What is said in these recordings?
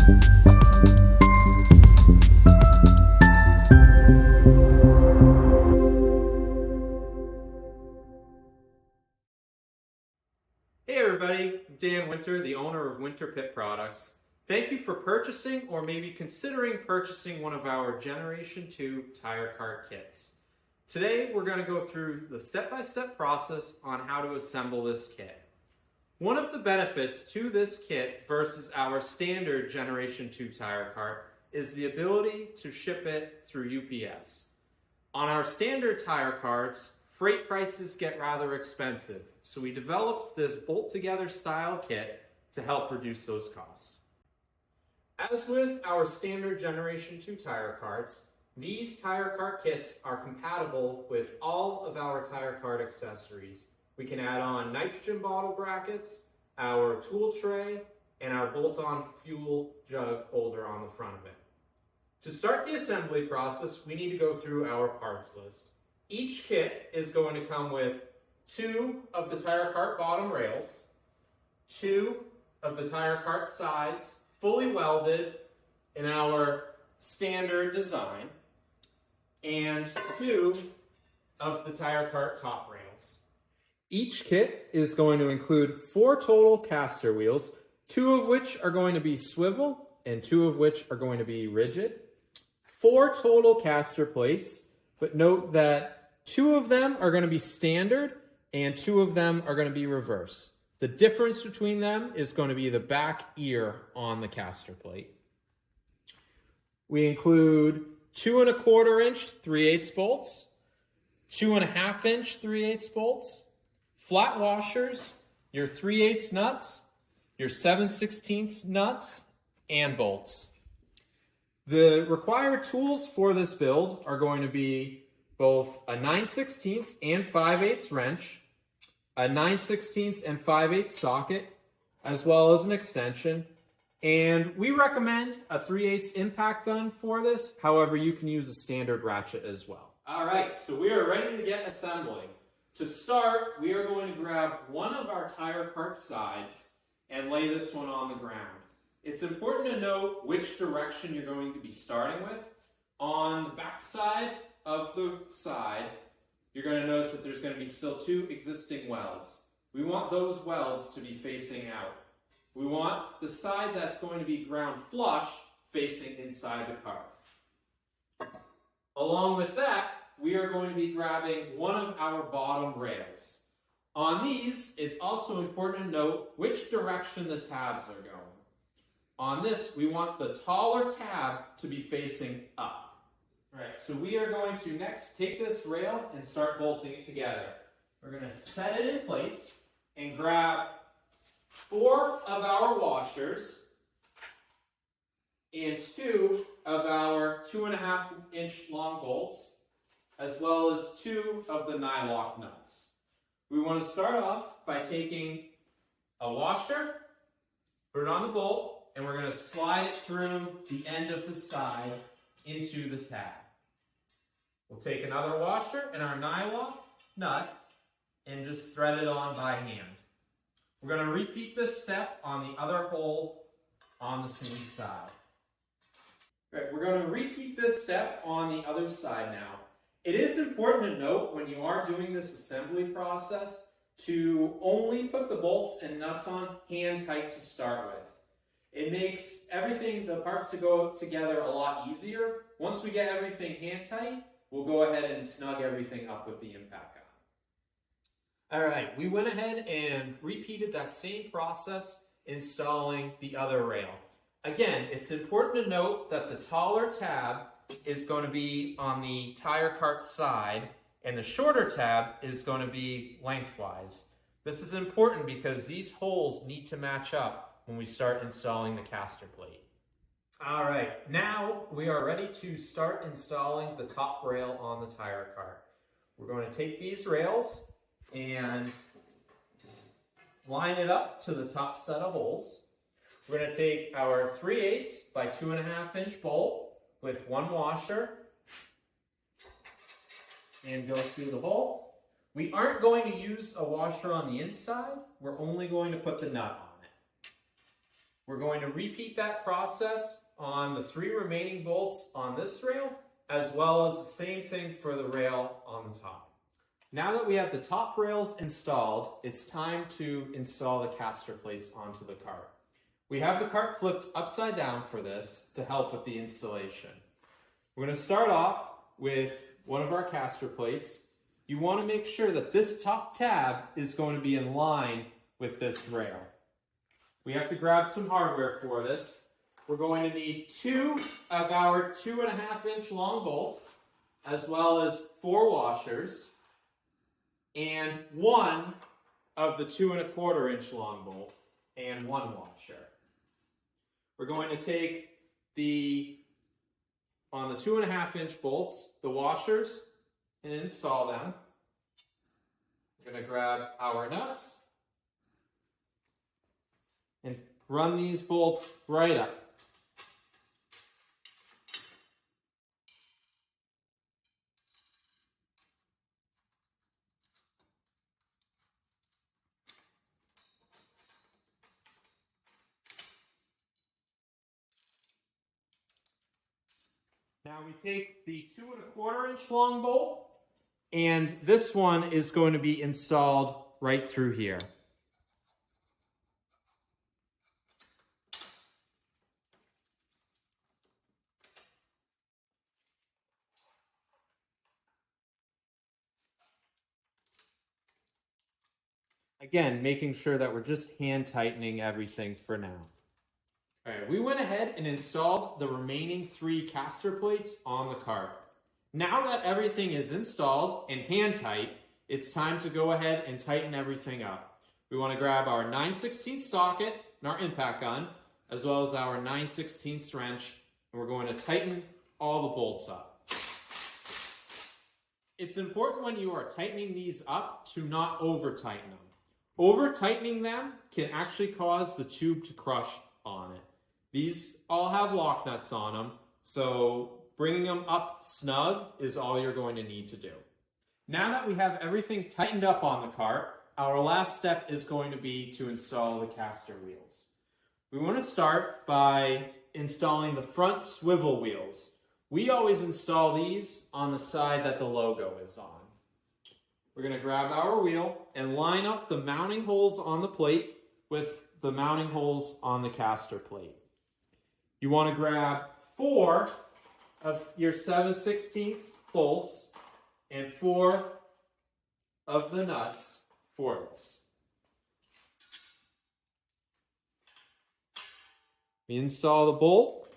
Hey everybody, I'm Dan Winter, the owner of Winter Pit Products. Thank you for purchasing or maybe considering purchasing one of our Generation 2 tire cart kits. Today we're going to go through the step-by-step process on how to assemble this kit. One of the benefits to this kit versus our standard Generation 2 tire cart is the ability to ship it through UPS. On our standard tire carts, freight prices get rather expensive, so we developed this bolt-together style kit to help reduce those costs. As with our standard Generation 2 tire carts, these tire cart kits are compatible with all of our tire cart accessories. We can add on nitrogen bottle brackets, our tool tray, and our bolt-on fuel jug holder on the front of it. To start the assembly process, we need to go through our parts list. Each kit is going to come with 2 of the tire cart bottom rails, 2 of the tire cart sides, fully welded in our standard design, and 2 of the tire cart top rails. Each kit is going to include 4 total caster wheels, 2 of which are going to be swivel and 2 of which are going to be rigid, 4 total caster plates, but note that 2 of them are going to be standard and 2 of them are going to be reverse. The difference between them is going to be the back ear on the caster plate. We include 2 1/4 inch 3/8 bolts, 2 1/2 inch 3/8 bolts, flat washers, your 3/8 nuts, your 7/16 nuts, and bolts. The required tools for this build are going to be both a 9/16 and 5/8 wrench, a 9/16 and 5/8 socket, as well as an extension. And we recommend a 3/8 impact gun for this. However, you can use a standard ratchet as well. All right, so we are ready to get assembling. To start, we are going to grab one of our tire cart sides and lay this one on the ground. It's important to note which direction you're going to be starting with. On the back side of the side, you're going to notice that there's going to be still 2 existing welds. We want those welds to be facing out. We want the side that's going to be ground flush facing inside the cart. Along with that, we are going to be grabbing one of our bottom rails. On these, it's also important to note which direction the tabs are going. On this, we want the taller tab to be facing up. All right, so we are going to next take this rail and start bolting it together. We're going to set it in place and grab 4 of our washers and 2 of our 2 1/2 inch long bolts, as well as 2 of the nylock nuts. We want to start off by taking a washer, put it on the bolt, and we're going to slide it through the end of the side into the tab. We'll take another washer and our nylock nut and just thread it on by hand. We're going to repeat this step on the other hole on the same side. All right, we're going to repeat this step on the other side now. It is important to note when you are doing this assembly process to only put the bolts and nuts on hand tight to start with. It makes everything, the parts to go together a lot easier. Once we get everything hand tight, we'll go ahead and snug everything up with the impact gun. All right, we went ahead and repeated that same process installing the other rail. Again, it's important to note that the taller tab is going to be on the tire cart side and the shorter tab is going to be lengthwise. This is important because these holes need to match up when we start installing the caster plate. All right, now we are ready to start installing the top rail on the tire cart. We're going to take these rails and line it up to the top set of holes. We're going to take our 3/8 by 2 1/2 inch bolt with 1 washer and go through the hole. We aren't going to use a washer on the inside. We're only going to put the nut on it. We're going to repeat that process on the 3 remaining bolts on this rail, as well as the same thing for the rail on the top. Now that we have the top rails installed, it's time to install the caster plates onto the cart. We have the cart flipped upside down for this to help with the installation. We're going to start off with one of our caster plates. You want to make sure that this top tab is going to be in line with this rail. We have to grab some hardware for this. We're going to need 2 of our 2.5-inch long bolts, as well as 4 washers, and 1 of the 2.25-inch long bolt, and 1 washer. We're going to take on the 2.5-inch bolts, the washers, and install them. We're going to grab our nuts and run these bolts right up. Now we take the 2.25-inch long bolt, and this one is going to be installed right through here. Again, making sure that we're just hand tightening everything for now. All right, we went ahead and installed the remaining 3 caster plates on the cart. Now that everything is installed and hand tight, it's time to go ahead and tighten everything up. We want to grab our 9/16 socket and our impact gun, as well as our 9/16 wrench, and we're going to tighten all the bolts up. It's important when you are tightening these up to not over-tighten them. Over-tightening them can actually cause the tube to crush on it. These all have lock nuts on them, so bringing them up snug is all you're going to need to do. Now that we have everything tightened up on the cart, our last step is going to be to install the caster wheels. We want to start by installing the front swivel wheels. We always install these on the side that the logo is on. We're going to grab our wheel and line up the mounting holes on the plate with the mounting holes on the caster plate. You want to grab 4 of your 7/16 bolts and 4 of the nuts for this. We install the bolt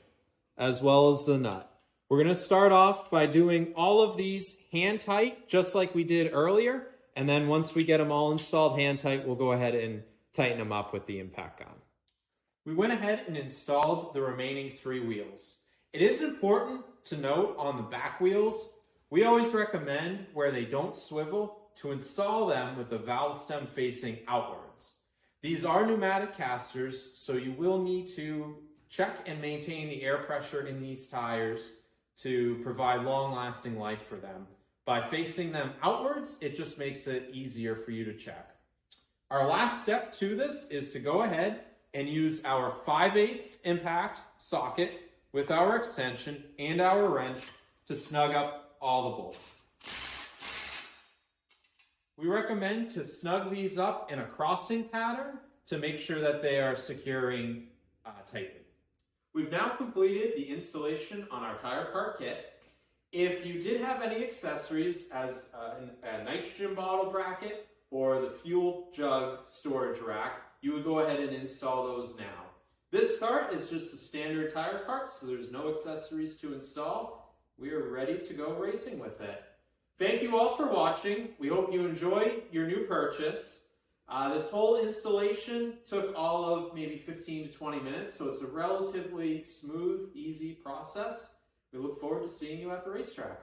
as well as the nut. We're going to start off by doing all of these hand tight, just like we did earlier. And then once we get them all installed hand tight, we'll go ahead and tighten them up with the impact gun. We went ahead and installed the remaining 3 wheels. It is important to note on the back wheels, we always recommend where they don't swivel to install them with the valve stem facing outwards. These are pneumatic casters, so you will need to check and maintain the air pressure in these tires to provide long-lasting life for them. By facing them outwards, it just makes it easier for you to check. Our last step to this is to go ahead and use our 5/8 impact socket with our extension and our wrench to snug up all the bolts. We recommend to snug these up in a crossing pattern to make sure that they are securing tightly. We've now completed the installation on our tire cart kit. If you did have any accessories as a nitrogen bottle bracket or the fuel jug storage rack, you would go ahead and install those now. This cart is just a standard tire cart, so there's no accessories to install. We are ready to go racing with it. Thank you all for watching. We hope you enjoy your new purchase. This whole installation took all of maybe 15 to 20 minutes, so it's a relatively smooth, easy process. We look forward to seeing you at the racetrack.